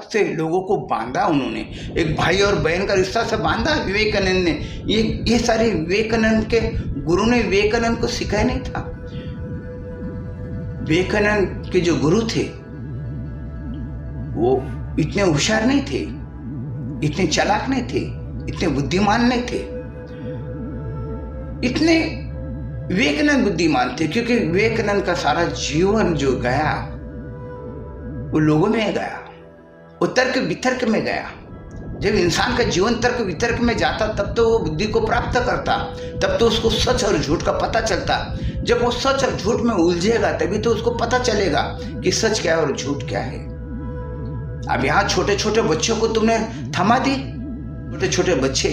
से लोगों को बांधा उन्होंने, एक भाई और बहन का रिश्ता से बांधा विवेकानंद ने। ये सारे विवेकानंद के गुरु ने विवेकानंद को सिखाया नहीं था। विवेकानंद के जो गुरु थे वो इतने होशियार नहीं थे, इतने चालाक नहीं थे, इतने बुद्धिमान नहीं थे। इतने विवेकानंद बुद्धिमान थे क्योंकि विवेकानंद का सारा जीवन जो गया वो लोगों में गया, वो तर्क वितर्क में गया। जब इंसान का जीवन तर्क वितर्क में जाता तब तो वो बुद्धि को प्राप्त करता, तब तो उसको सच और झूठ का पता चलता। जब वो सच और झूठ में उलझेगा तभी तो उसको पता चलेगा कि सच क्या है और झूठ क्या है। अब यहाँ छोटे छोटे बच्चों को तुमने थमा दी, छोटे छोटे बच्चे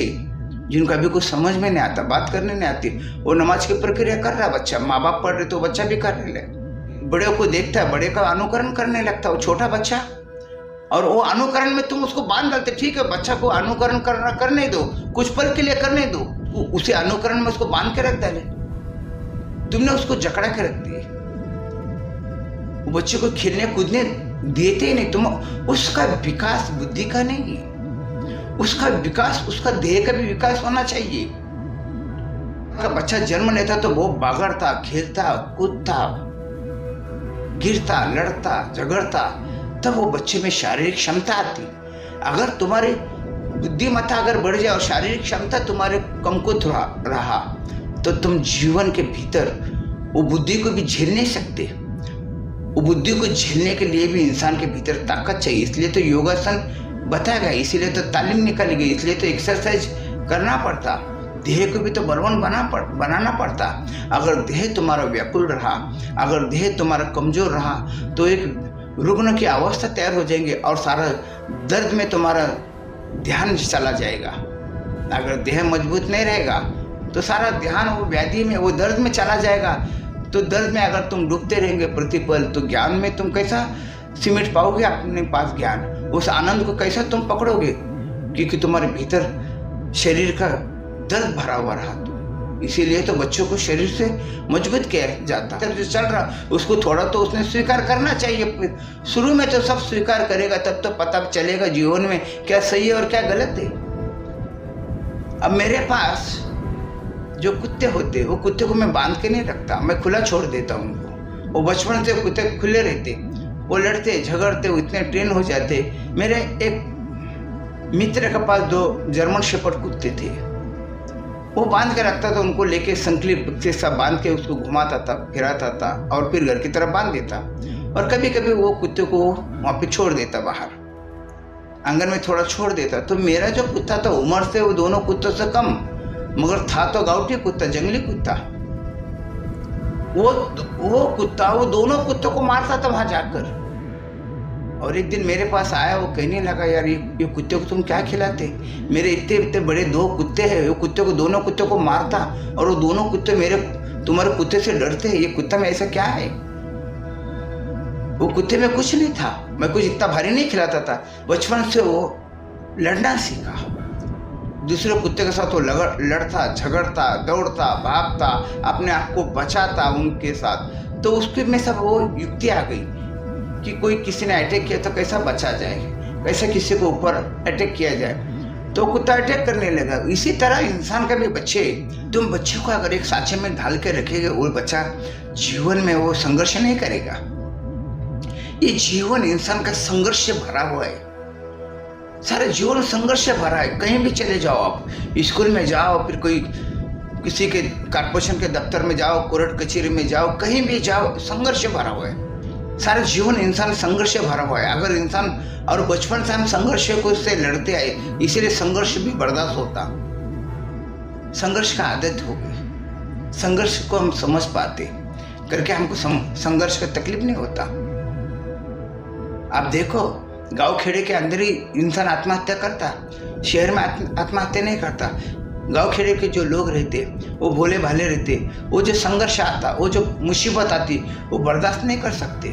जिनको अभी कुछ समझ में नहीं आता, बात करने नहीं आती, वो नमाज की प्रक्रिया कर रहा है बच्चा, माँ बाप पढ़ रहे तो बच्चा भी करने लगे, बड़े को देखता है, बड़े का अनुकरण करने लगता है वो छोटा बच्चा, और वो अनुकरण में तुम उसको बांध डालते। ठीक है, बच्चा को अनुकरण करने दो, कुछ पल के लिए करने दो, उसे अनुकरण में उसको बांध के रख डाले, तुमने उसको जकड़ा के रख दिए। वो बच्चे को खेलने कूदने देते ही नहीं तुम। उसका विकास बुद्धि का नहीं, उसका विकास, उसका देह का भी विकास होना चाहिए। बच्चा जन्म लेता तो वो बागड़ता, खेलता, कूदता, गिरता, लड़ता, झगड़ता, तब वो बच्चे में शारीरिक क्षमता आती। अगर तुम्हारी बुद्धिमत्ता अगर बढ़ जाए और शारीरिक क्षमता तुम्हारे कमकुवत रहा तो तुम जीवन के भीतर वो बुद्धि को भी झेल नहीं सकते। वो बुद्धि को झेलने के लिए भी इंसान के भीतर ताकत चाहिए। इसलिए तो योगासन बताया गया, इसीलिए तो तालीम निकाली गई, इसलिए तो एक्सरसाइज करना पड़ता, देह को भी तो बलवान बनाना पड़ता। अगर देह तुम्हारा व्याकुल रहा, अगर देह तुम्हारा कमजोर रहा तो एक रुग्ण की अवस्था तैयार हो जाएंगे और सारा दर्द में तुम्हारा ध्यान चला जाएगा। अगर देह मजबूत नहीं रहेगा तो सारा ध्यान वो व्याधि में, वो दर्द में चला जाएगा। तो दर्द में अगर तुम डूबते रहेंगे प्रतिपल तो ज्ञान में तुम कैसा सिमट पाओगे अपने पास ज्ञान, उस आनंद को कैसा तुम पकड़ोगे, क्योंकि तुम्हारे भीतर शरीर का दर्द भरा हुआ रहा। इसीलिए तो बच्चों को शरीर से मजबूत किया जाता है। जो चल रहा उसको थोड़ा तो उसने स्वीकार करना चाहिए। शुरू में तो सब स्वीकार करेगा तब तो पता चलेगा जीवन में क्या सही है और क्या गलत है। अब मेरे पास जो कुत्ते होते वो कुत्ते को मैं बांध के नहीं रखता, मैं खुला छोड़ देता हूँ उनको। वो बचपन से कुत्ते खुले रहते, वो लड़ते झगड़ते, वो इतने ट्रेन हो जाते। मेरे एक मित्र के पास 2 जर्मन शेपर्ड कुत्ते थे, वो बांध के रखता था, उनको लेके संकलिप से सब बांध के उसको घुमाता था, फिराता था और फिर घर की तरफ बांध देता। और कभी कभी वो कुत्ते को वहाँ पे छोड़ देता, बाहर आंगन में थोड़ा छोड़ देता। तो मेरा जो कुत्ता था उम्र से वो दोनों कुत्तों से कम, मगर था तो गाउटी कुत्ता, जंगली कुत्ता। वो कुत्ता वो दोनों कुत्तों को मारता था वहां जाकर। और एक दिन मेरे पास आया, वो कहने लगा, यार ये कुत्ते को तुम क्या खिलाते? मेरे इतने इतने बड़े 2 कुत्ते हैं, वो कुत्ते को दोनों कुत्तों को मारता और वो दोनों कुत्ते तुम्हारे कुत्ते से डरते हैं। ये कुत्ता में ऐसा क्या है? वो कुत्ते में कुछ नहीं था, मैं कुछ इतना भारी नहीं खिलाता था। बचपन से वो लड़ना सीखा, दूसरे कुत्ते के साथ वो लड़ता, झगड़ता, दौड़ता, भागता, अपने आप को बचाता उनके साथ। तो उसके में सब वो युक्ति आ गई कि कोई किसी ने अटैक किया तो कैसा बचा जाए, कैसे किसी को ऊपर अटैक किया जाए। तो कुत्ता अटैक करने लगा। इसी तरह इंसान का भी बच्चे, तुम बच्चे को अगर एक सांचे में ढाल के रखेंगे वो बच्चा जीवन में वो संघर्ष नहीं करेगा। ये जीवन इंसान का संघर्ष से भरा हुआ है, सारा जीवन संघर्ष से भरा है। कहीं भी चले जाओ, आप स्कूल में जाओ, फिर कोई किसी के कॉर्पोरेशन के दफ्तर में जाओ, कोर्ट कचहरी में जाओ, कहीं भी जाओ, संघर्ष से भरा हुआ है। सारा जीवन इंसान संघर्ष से भरा हुआ है। अगर इंसान, और बचपन से हम संघर्ष को से लड़ते आए, इसीलिए संघर्ष भी बर्दाश्त होता, संघर्ष का आदत हो गई, संघर्ष को हम समझ पाते करके हमको संघर्ष का तकलीफ नहीं होता। आप देखो गांव खेड़े के अंदर ही इंसान आत्महत्या करता, शहर में आत्महत्या नहीं करता। गांव खेड़े के जो लोग रहते वो भोले भाले रहते, वो जो संघर्ष आता, वो जो मुसीबत आती वो बर्दाश्त नहीं कर सकते।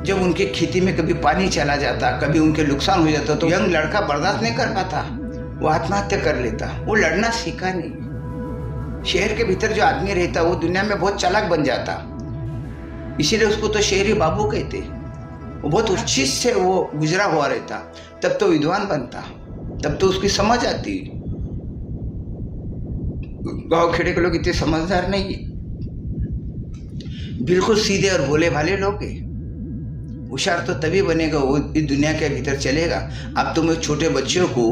जब उनके खेती में कभी पानी चला जाता, कभी उनके नुकसान हो जाता, तो यंग लड़का बर्दाश्त नहीं कर पाता, वो आत्महत्या कर लेता। वो लड़ना सीखा नहीं। शहर के भीतर जो आदमी रहता वो दुनिया में बहुत चालाक बन जाता, इसीलिए उसको तो शहरी बाबू कहते। वो बहुत उचित से वो गुजरा हुआ रहता, तब तो विद्वान बनता, तब तो उसकी समझ आती। गाँव खेड़े के लोग इतने समझदार नहीं है, बिल्कुल सीधे और भोले भाले लोग हैं। होशियार तो तभी बनेगा वो इस दुनिया के भीतर चलेगा। अब तुम एक छोटे बच्चों को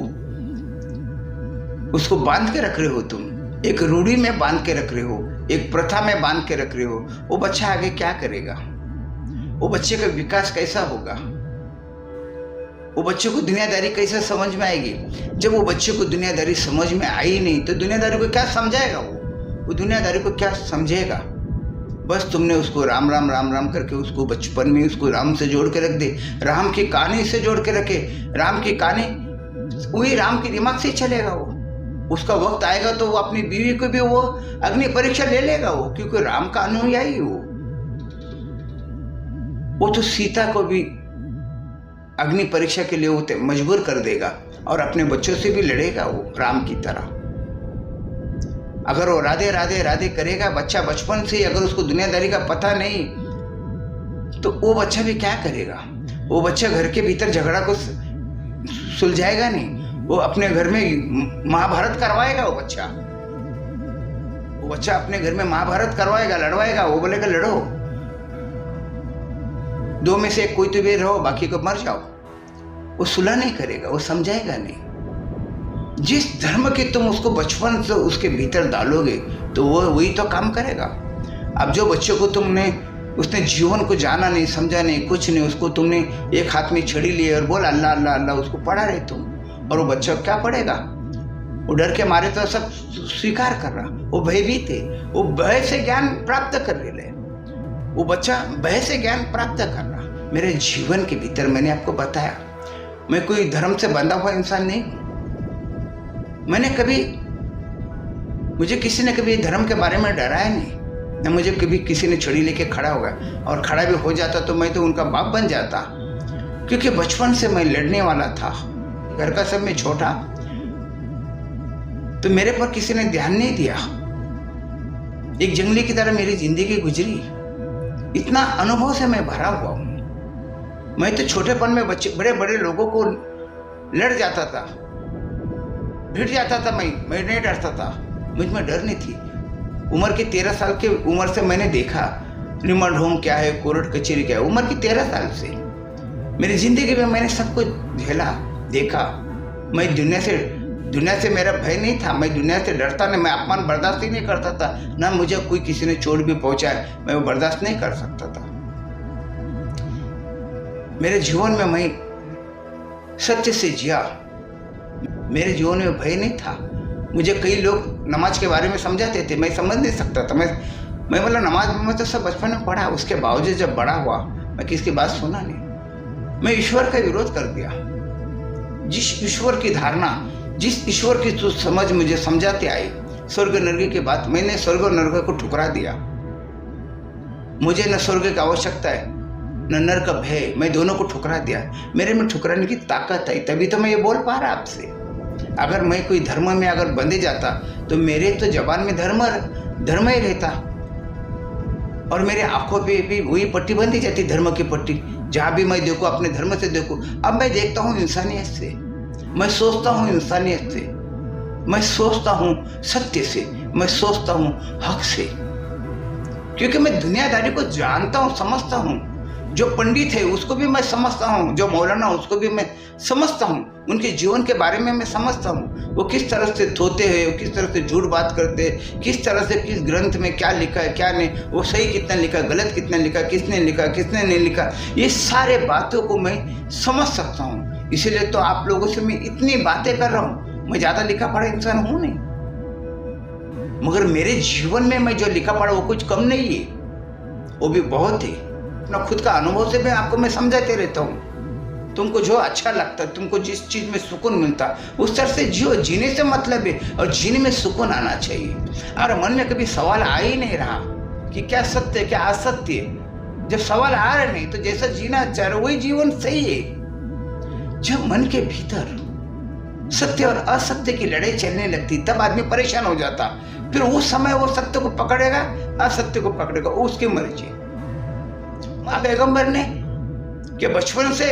उसको बांध के रख रहे हो, तुम एक रूढ़ी में बांध के रख रहे हो, एक प्रथा में बांध के रख रहे हो। वो बच्चा आगे क्या करेगा? वो बच्चे का विकास कैसा होगा? वो बच्चे को दुनियादारी कैसे समझ में आएगी? जब वो बच्चे को दुनियादारी समझ में आई नहीं तो दुनियादारी को क्या समझाएगा? वो दुनियादारी को क्या समझेगा? बस तुमने उसको राम राम राम राम करके उसको बचपन में उसको राम से जोड़ के रख दे, राम की कहानी से जोड़ के रखे। राम की कहानी वही राम के दिमाग से चलेगा। वो उसका वक्त आएगा तो वो अपनी बीवी को भी वो अग्नि परीक्षा ले लेगा, वो क्योंकि राम का अनुयायी वो तो सीता को भी अग्नि परीक्षा के लिए वो मजबूर कर देगा और अपने बच्चों से भी लड़ेगा वो राम की तरह। अगर वो राधे राधे राधे करेगा बच्चा बचपन से ही, अगर उसको दुनियादारी का पता नहीं तो वो बच्चा भी क्या करेगा? वो बच्चा घर के भीतर झगड़ा को सुलझाएगा नहीं, वो अपने घर में महाभारत करवाएगा। वो बच्चा अपने घर में महाभारत करवाएगा, लड़वाएगा। वो बोलेगा लड़ो, दो में से कोई तो भी रहो, बाकी को मर जाओ। वो सुलह नहीं करेगा, वो समझाएगा नहीं। जिस धर्म के तुम उसको बचपन से उसके भीतर डालोगे तो वो वही तो काम करेगा। अब जो बच्चों को उसने जीवन को जाना नहीं, समझा नहीं, कुछ नहीं, उसको तुमने एक हाथ में छड़ी लिए और बोल अल्लाह अल्लाह अल्लाह, उसको पढ़ा रहे तुम, और वो बच्चा क्या पढ़ेगा? वो डर के मारे तो सब स्वीकार कर रहा, वो भयभीत है, वो भय से ज्ञान प्राप्त कर ले। वो बच्चा भय से ज्ञान प्राप्त कर रहा। मेरे जीवन के भीतर मैंने आपको बताया, मैं कोई धर्म से बंधा हुआ इंसान नहीं हूँ। मुझे किसी ने कभी धर्म के बारे में डराया नहीं, न मुझे कभी किसी ने छड़ी लेके खड़ा होगा, और खड़ा भी हो जाता तो मैं तो उनका बाप बन जाता, क्योंकि बचपन से मैं लड़ने वाला था। घर का सब में छोटा, तो मेरे पर किसी ने ध्यान नहीं दिया। एक जंगली की तरह मेरी जिंदगी गुजरी। इतना अनुभव से मैं भरा हुआ हूं। मैं तो छोटेपन में बड़े बड़े लोगों को लड़ जाता था, भिड़ जाता था। मैं नहीं डरता था, मुझ में डर नहीं थी। उम्र की 13 साल की उम्र से मैंने देखा रिमांड होम क्या है, कोर्ट कचहरी क्या है। उम्र की 13 साल से मेरी जिंदगी में मैंने सब कुछ झेला, देखा। मैं दुनिया से मेरा भय नहीं था, मैं दुनिया से डरता नहीं, मैं अपमान बर्दाश्त ही नहीं करता था। ना मुझे कोई किसी ने चोट भी पहुंचाए, मैं वो बर्दाश्त नहीं कर सकता था। मेरे जीवन में मैं सत्य से जिया, मेरे जीवन में भय नहीं था। मुझे कई लोग नमाज के बारे में समझाते थे, मैं समझ नहीं सकता था। मैं बोला नमाज में तो सब बचपन में पढ़ा, उसके बावजूद जब बड़ा हुआ मैं किसकी बात सुना नहीं। मैं ईश्वर का विरोध कर दिया। जिस ईश्वर की धारणा, जिस ईश्वर की तो समझ मुझे समझाते आई, स्वर्ग नरक की बात, मैंने स्वर्ग और नरक को ठुकरा दिया। मुझे न स्वर्ग की आवश्यकता है न नरक का भय, मैं दोनों को ठुकरा दिया। मेरे में ठुकराने की ताकत आई, तभी तो मैं ये बोल पा रहा आपसे। अगर मैं कोई धर्म में अगर बंधे जाता तो मेरे तो जबान में धर्म ही रहता, और मेरे आंखों पे भी वही पट्टी बंधी जाती, धर्म की पट्टी। जहाँ भी मैं देखूँ अपने धर्म से देखूँ। अब मैं देखता हूँ इंसानियत से, मैं सोचता हूँ इंसानियत से, मैं सोचता हूँ सत्य से, मैं सोचता हूँ हक से, क्योंकि मैं दुनियादारी को जानता हूँ, समझता हूँ। जो पंडित है उसको भी मैं समझता हूँ, जो मौलाना उसको भी मैं समझता हूँ, उनके जीवन के बारे में मैं समझता हूँ। वो किस तरह से थोते हैं, वो किस तरह से झूठ बात करते हैं, किस तरह से किस ग्रंथ में क्या लिखा है क्या नहीं, वो सही कितना लिखा, गलत कितना लिखा, किसने लिखा किसने नहीं लिखा, ये सारे बातों को मैं समझ सकता हूँ। इसीलिए तो आप लोगों से मैं इतनी बातें कर रहा हूँ। मैं ज़्यादा लिखा पढ़ा इंसान हूँ नहीं, मगर मेरे जीवन में मैं जो लिखा पढ़ा वो कुछ कम नहीं है, वो भी बहुत है। अपना खुद का अनुभव से मैं समझाते रहता हूँ। तुमको जो अच्छा लगता, तुमको जिस चीज में सुकून मिलता उस तरह से जियो। जीने से मतलब है, और जीने में सुकून आना चाहिए। अगर मन में कभी सवाल आ ही नहीं रहा कि क्या सत्य है क्या असत्य है, जब सवाल आ रहे नहीं तो जैसा जीना चाह रहे वही जीवन सही है। जब मन के भीतर सत्य और असत्य की लड़ाई चलने लगती तब आदमी परेशान हो जाता। फिर उस समय वो सत्य को पकड़ेगा, असत्य को पकड़ेगा, उसकी मर्जी। पैगंबर ने कि बचपन से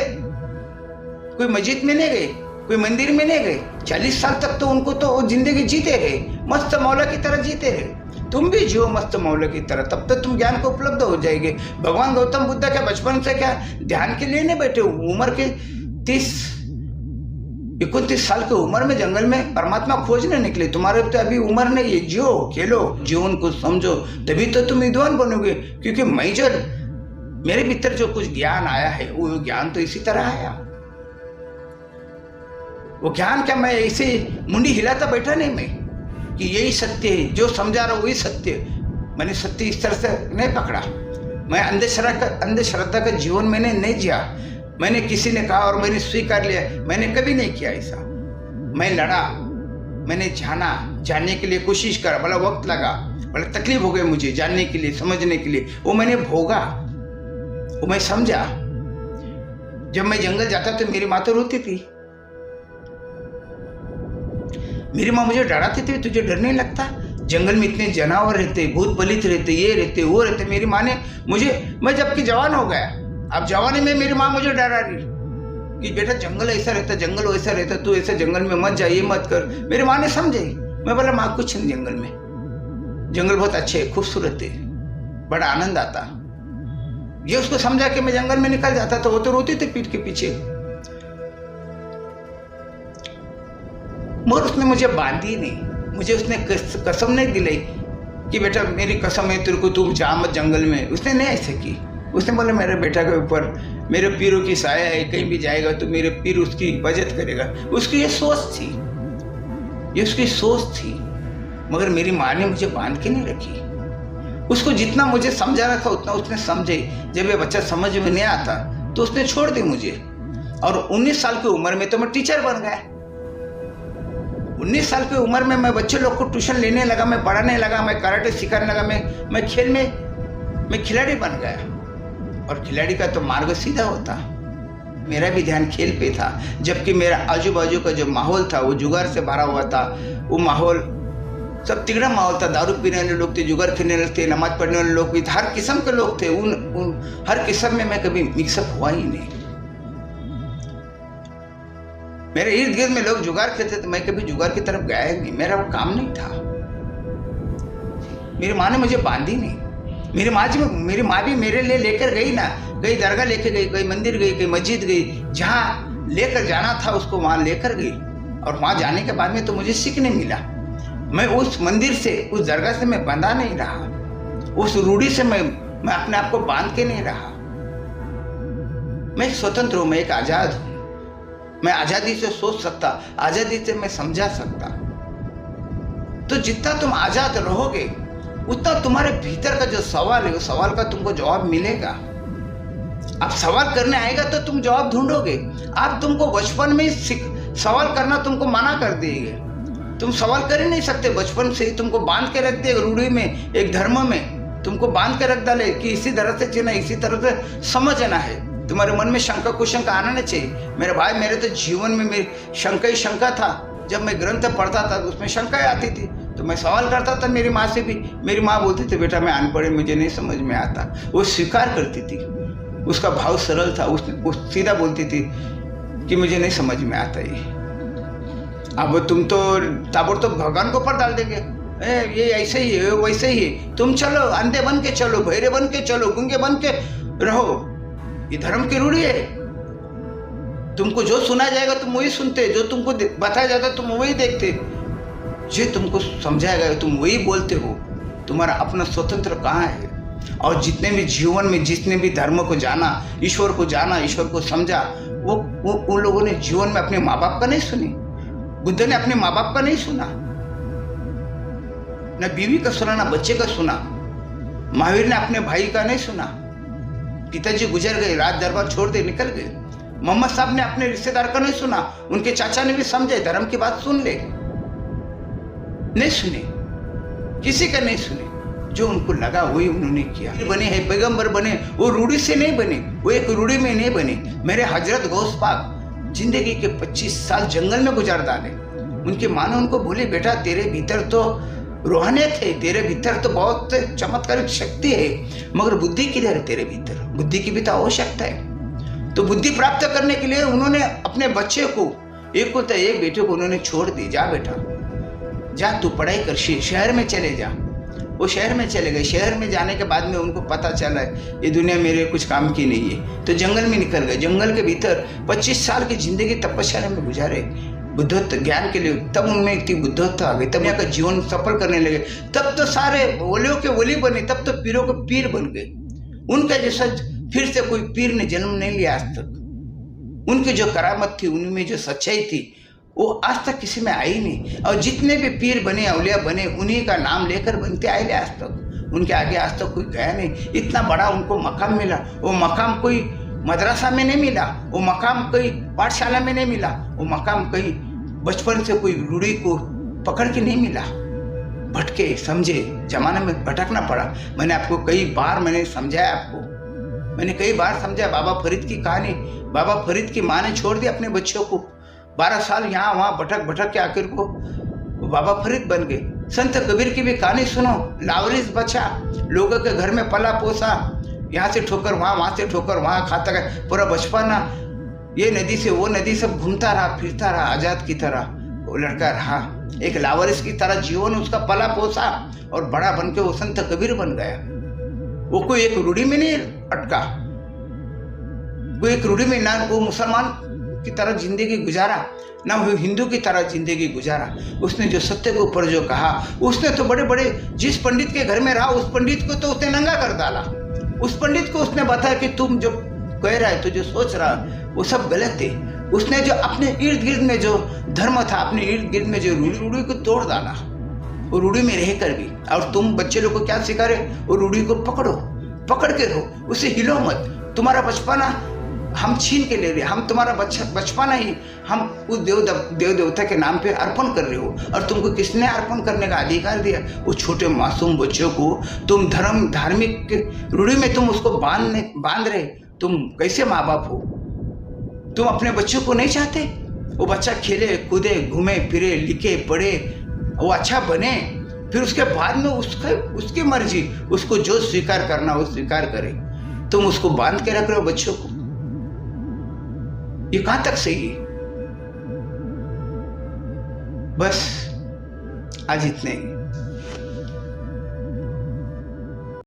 कोई मस्जिद में नहीं गए, कोई मंदिर में नहीं गए, 40 साल तक तो उनको तो वो जिंदगी जीते रहे, मस्त मौला की तरह जीते रहे। तुम भी जियो मस्त मौला की तरह, तब तक तुम ज्ञान को उपलब्ध हो जाएंगे। भगवान गौतम बुद्ध क्या बचपन से क्या ध्यान के लिए नहीं बैठे, उम्र के 30-29 साल की उम्र में जंगल में परमात्मा खोजने निकले। तुम्हारे तो अभी उम्र नहीं है, जियो, खेलो, जीवन को समझो, तभी तो तुम विद्वान बनोगे। क्योंकि मैं जो मेरे भीतर जो कुछ ज्ञान आया है वो ज्ञान तो इसी तरह आया। वो ज्ञान क्या मैं ऐसे मुंडी हिलाता बैठा नहीं, मैं कि यही सत्य है, जो समझा रहा वही सत्य। मैंने सत्य इस तरह से नहीं पकड़ा। मैं अंधश्रद्धा का जीवन मैंने नहीं जिया। मैंने किसी ने कहा और मैंने स्वीकार लिया, मैंने कभी नहीं किया ऐसा। मैं लड़ा, मैंने जानने के लिए कोशिश करा, बड़ा वक्त लगा, बड़ा तकलीफ हो गई मुझे जानने के लिए, समझने के लिए। वो मैंने भोगा, वो मैं समझा। जब मैं जंगल जाता तो मेरी माँ तो रोती थी। मेरी माँ मुझे डराती थी, तुझे डर नहीं लगता? जंगल में इतने जानवर रहते, भूत पलित रहते, ये रहते, वो रहते। मेरी माँ ने मुझे, मैं जबकि जवान हो गया, अब जवानी में मेरी माँ मुझे डरा रही कि बेटा जंगल ऐसा रहता, जंगल वैसा रहता, तू ऐसे जंगल में मत जा, ये मत कर। मेरी माँ ने समझे। मैं बोला माँ कुछ नहीं, जंगल में, जंगल बहुत अच्छे है, खूबसूरत है, बड़ा आनंद आता। ये उसको समझा कि मैं जंगल में निकल जाता तो वो तो रोती थी पीठ के पीछे। मगर उसने मुझे बांधी नहीं, मुझे उसने कसम नहीं दिलाई कि बेटा मेरी कसम है तेरे को, तू जा मत जंगल में। उसने नहीं ऐसे की। उसने बोला मेरे बेटा के ऊपर मेरे पीरों की साया है, कहीं भी जाएगा तो मेरे पीर उसकी हिफाजत करेगा। उसकी ये सोच थी, ये उसकी सोच थी। मगर मेरी माँ ने मुझे बांध के नहीं रखी। उसको जितना मुझे समझाना था उतना उसने समझे। जब ये बच्चा समझ में नहीं आता तो उसने छोड़ दी मुझे। और 19 साल की उम्र में तो मैं टीचर बन गया। 19 साल की उम्र में मैं बच्चे लोग को ट्यूशन लेने लगा, मैं पढ़ाने लगा, मैं कराटे सिखाने लगा, मैं खेल में मैं खिलाड़ी बन गया। और खिलाड़ी का तो मार्ग सीधा होता। मेरा भी ध्यान खेल पे था, जबकि मेरा आजू बाजू का जो माहौल था वो जुगार से भरा हुआ था। वो माहौल सब तिगड़ा माहौल था। दारू पीने वाले लोग थे, जुगार खेलने वाले थे, नमाज पढ़ने वाले लोग भी, हर किस्म के लोग थे। उन हर किस्म में मैं कभी मिक्सअप हुआ ही नहीं। मेरे इर्द गिर्द में लोग जुगार खेलते थे, मैं कभी जुगार की तरफ गया ही नहीं, मेरा वो काम नहीं था। मेरी माँ ने मुझे बांधी नहीं। मेरी माँ भी मेरे लिए लेकर गई ना, कहीं दरगाह लेकर गई, कहीं मंदिर गई, कहीं मस्जिद गई, जहाँ लेकर जाना था उसको वहाँ लेकर गई। और वहाँ जाने के बाद में तो मुझे सीखने मिला। मैं उस मंदिर से, उस दरगाह से मैं बंधा नहीं रहा, उस रूढ़ी से मैं अपने आप को बांध के नहीं रहा। मैं एक स्वतंत्र हूँ, मैं एक आजाद हूँ। मैं आजादी से सोच सकता, आजादी से मैं समझा सकता। तो जितना तुम आजाद रहोगे उतना तुम्हारे भीतर का जो सवाल है, उस सवाल का तुमको जवाब मिलेगा। अब सवाल करने आएगा तो तुम जवाब ढूंढोगे। आप तुमको बचपन में सवाल करना तुमको मना कर देंगे। तुम सवाल कर ही नहीं सकते। बचपन से ही तुमको बांध के रख दे, रूढ़ी में, एक धर्म में तुमको बांध के रख डाले कि इसी तरह से जीना, इसी तरह से समझना है। तुम्हारे मन में शंका कुशंका आना नहीं चाहिए। मेरे भाई, मेरे तो जीवन में मेरी शंका ही शंका था। जब मैं ग्रंथ पढ़ता था तो उसमें शंकाएं आती थी, तो मैं सवाल करता था मेरी माँ से भी। मेरी माँ बोलती थी बेटा मैं अनपढ़, मुझे नहीं समझ में आता। वो स्वीकार करती थी, उसका भाव सरल था। वो सीधा बोलती थी कि मुझे नहीं समझ में आता ये। अब तुम तो ताबड़तोड़ भगवान को ऊपर डाल देंगे, ये ऐसे ही है, वैसे ही है। तुम चलो, अंधे बन के चलो, बहरे बन के चलो, गूंगे बन के रहो, ये धर्म की रूढ़ी है। तुमको जो सुना जाएगा तुम वही सुनते, जो तुमको बताया जाता तुम वही देखते, जो तुमको समझाएगा तुम वही बोलते हो। तुम्हारा अपना स्वतंत्र कहाँ है? और जितने भी जीवन में जिसने भी धर्म को जाना, ईश्वर को जाना, ईश्वर को समझा, वो उन लोगों ने जीवन में अपने माँ बाप का नहीं सुनी। बुद्ध ने अपने माँ बाप का नहीं सुना, न बीवी का सुना, न बच्चे का सुना। महावीर ने अपने भाई का नहीं सुना। पिताजी गुजर गए, राज दरबार छोड़ दे निकल गए। मोहम्मद साहब ने अपने रिश्तेदार का नहीं सुना। उनके चाचा ने भी समझे, धर्म की बात सुन ले, नहीं सुने, किसी का नहीं सुने। जो उनको लगा वही उन्होंने किया। बने हैं पैगंबर बने, वो रूढ़ी से नहीं बने, वो एक रूढ़ी में नहीं बने। मेरे हजरत गौस पाक जिंदगी के 25 साल जंगल में गुजार डाले। उनकी माँ ने उनको बोली बेटा तेरे भीतर तो रूहानियत है, तेरे भीतर तो बहुत चमत्कारिक शक्ति है, मगर बुद्धि किधर है तेरे भीतर? बुद्धि की भी तो आवश्यकता है। तो बुद्धि प्राप्त करने के लिए उन्होंने अपने बच्चे को, एक को तो एक बेटे को उन्होंने छोड़ दी, जा बेटा जा तू पढ़ाई कर, शहर में चले जा। वो शहर में चले गए। शहर में जाने के बाद में उनको पता चला ये दुनिया मेरे कुछ काम की नहीं है, तो जंगल में निकल गए। जंगल के भीतर 25 साल की जिंदगी तपस्या में गुजारे बुद्धत्व ज्ञान के लिए। तब उनमें इतनी बुद्धत्व आ गई, तब यहाँ का जीवन सफल करने लगे। तब तो सारे वलियों के वली बने, तब तो पीरों के पीर बन गए। उनका जैसा फिर से कोई पीर ने जन्म नहीं लिया आज तक। उनकी जो करामत थी, उनमें जो सच्चाई थी, वो आज तक किसी में आई नहीं। और जितने भी पीर बने, औलिया बने, उन्हीं का नाम लेकर बनते आए आज तक। उनके आगे आज तक कोई गया नहीं। इतना बड़ा उनको मकाम मिला। वो मकाम कोई मदरसा में नहीं मिला, वो मकाम कोई पाठशाला में नहीं मिला, वो मकाम कहीं बचपन से कोई रूढ़ी को पकड़ के नहीं मिला। भटके समझे जमाने में भटकना पड़ा। मैंने आपको कई बार समझाया, मैंने कई बार समझाया। बाबा फरीद की कहानी, बाबा फरीद की माँ ने छोड़ दिया अपने बच्चों को, 12 साल यहाँ वहाँ भटक के आखिर को वो बाबा फरीद बन गए। संत कबीर की भी कहानी सुनो। लावरिस बचा, लोगों के घर में पला पोसा, यहाँ से ठोकर वहाँ से ठोकर वहाँ, खाता गया पूरा बचपना। ये नदी से वो नदी सब घूमता रहा, फिरता रहा, आजाद की तरह वो लड़का रहा। एक लावरिस की तरह जीवन उसका पला पोसा और बड़ा बन के वो संत कबीर बन गया। वो कोई एक रूढ़ी में नहीं अटका, कोई एक रूढ़ी में ना वो मुसलमान की तरह जिंदगी गुजारा, ना वो हिंदू की तरह जिंदगी गुजारा। उसने जो सत्य के ऊपर जो कहा, उसने तो बड़े बड़े, जिस पंडित के घर में रहा उस पंडित को तो उसने नंगा कर डाला। उस पंडित को उसने बताया कि तुम जो कह रहा है, तो जो सोच रहा वो सब गलत है। उसने जो अपने इर्द गिर्द में जो धर्म था, अपने इर्द गिर्द में जो रूढ़ी को तोड़ डाला। वो रूढ़ी में रह कर भी, और तुम बच्चे लोग को क्या सिखा रहे, वो रूढ़ी को पकड़ो, पकड़ के रहो, उसे हिलो मत। तुम्हारा बचपना हम छीन के ले रहे, हम तुम्हारा बचपना ही हम उस देव देवता के नाम पे अर्पण कर रहे हो। और तुमको किसने अर्पण करने का अधिकार दिया? वो छोटे मासूम बच्चों को तुम धार्मिक रूढ़ी में तुम उसको बांध रहे। तुम कैसे माँ बाप हो? तुम अपने बच्चों को नहीं चाहते वो बच्चा खेले कूदे, घूमे फिरे, लिखे पढ़े, वो अच्छा बने, फिर उसके बाद में उसकी मर्जी, उसको जो स्वीकार करना वो स्वीकार करे। तुम उसको बांध के रख रहे हो बच्चों को। ये कहां तक सही है? बस आज इतने ही।